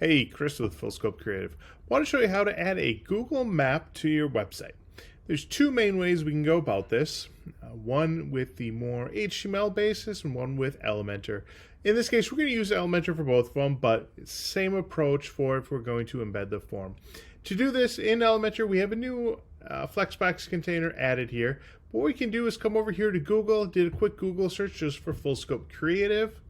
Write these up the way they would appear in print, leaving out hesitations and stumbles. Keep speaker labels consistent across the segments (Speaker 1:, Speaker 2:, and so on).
Speaker 1: Hey, Chris with Full Scope Creative. I want to show you how to add a Google map to your website. There's two main ways we can go about this. One with the more HTML basis and one with Elementor. In this case, we're going to use Elementor for both of them, but same approach for if we're going to embed the form. To do this in Elementor, we have a new Flexbox container added here. What we can do is come over here to Google, did a quick Google search just for Full Scope Creative.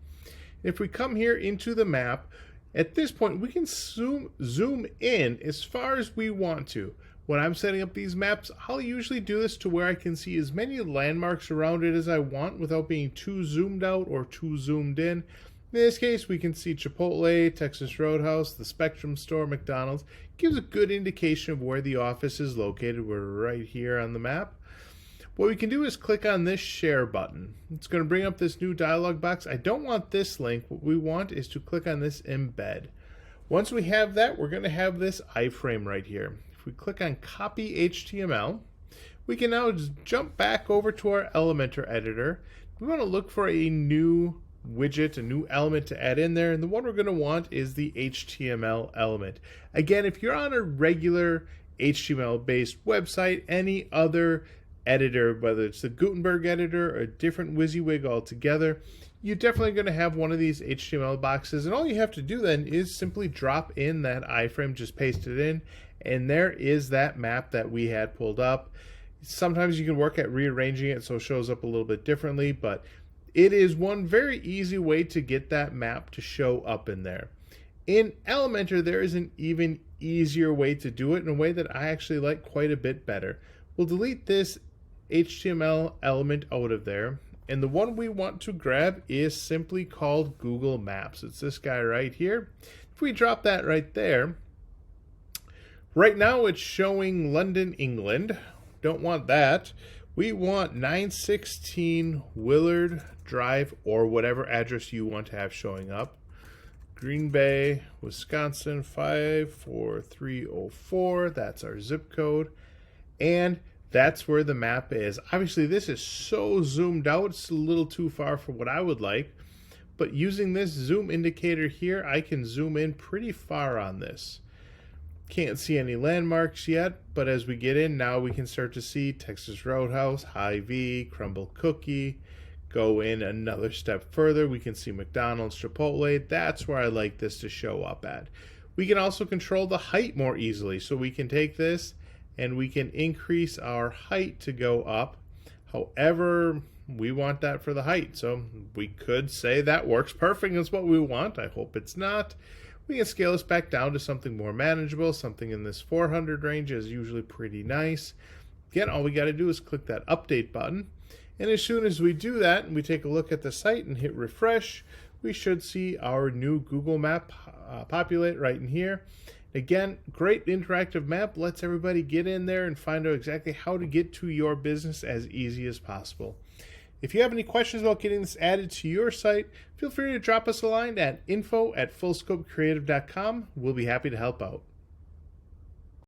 Speaker 1: If we come here into the map, at this point we can zoom in as far as we want to. When I'm setting up these maps, I'll usually do this to where I can see as many landmarks around it as I want without being too zoomed out or too zoomed in. In this case, we can see Chipotle, Texas Roadhouse, the Spectrum Store, McDonald's. Gives a good indication of where the office is located. We're right here on the map. What we can do is click on this share button. It's going to bring up this new dialog box. I don't want this link. What we want is to click on this embed. Once we have that, we're going to have this iframe right here. If we click on copy HTML, we can now jump back over to our Elementor editor. We want to look for a new widget, a new element to add in there, and the one we're going to want is the HTML element. Again, if you're on a regular HTML based website, any other editor, whether it's the Gutenberg editor or a different WYSIWYG altogether, you're definitely going to have one of these HTML boxes, and all you have to do then is simply drop in that iframe, just paste it in, and there is that map that we had pulled up. Sometimes you can work at rearranging it so it shows up a little bit differently, but it is one very easy way to get that map to show up in there. In Elementor, there is an even easier way to do it in a way that I actually like quite a bit better. We'll delete this HTML element out of there, and the one we want to grab is simply called Google Maps. It's this guy right here. If we drop that right there, right now it's showing London, England. Don't want that. We want 916 Willard Drive, or whatever address you want to have showing up. Green Bay, Wisconsin 54304. That's our zip code. And that's where the map is. Obviously, this is so zoomed out, it's a little too far for what I would like. But using this zoom indicator here, I can zoom in pretty far on this. Can't see any landmarks yet, but as we get in now, we can start to see Texas Roadhouse, Hy-Vee, Crumble Cookie. Go in another step further, we can see McDonald's, Chipotle. That's where I like this to show up at. We can also control the height more easily, so we can take this and we can increase our height to go up however we want that for the height. So we could say that works perfect, is what we want. I hope it's not. We can scale this back down to something more manageable. Something in this 400 range is usually pretty nice. Again, all we got to do is click that update button, and as soon as we do that and we take a look at the site and hit refresh, we should see our new Google map populate right in here. Again, great interactive map, lets everybody get in there and find out exactly how to get to your business as easy as possible. If you have any questions about getting this added to your site, feel free to drop us a line at info@fullscopecreative.com. We'll be happy to help out.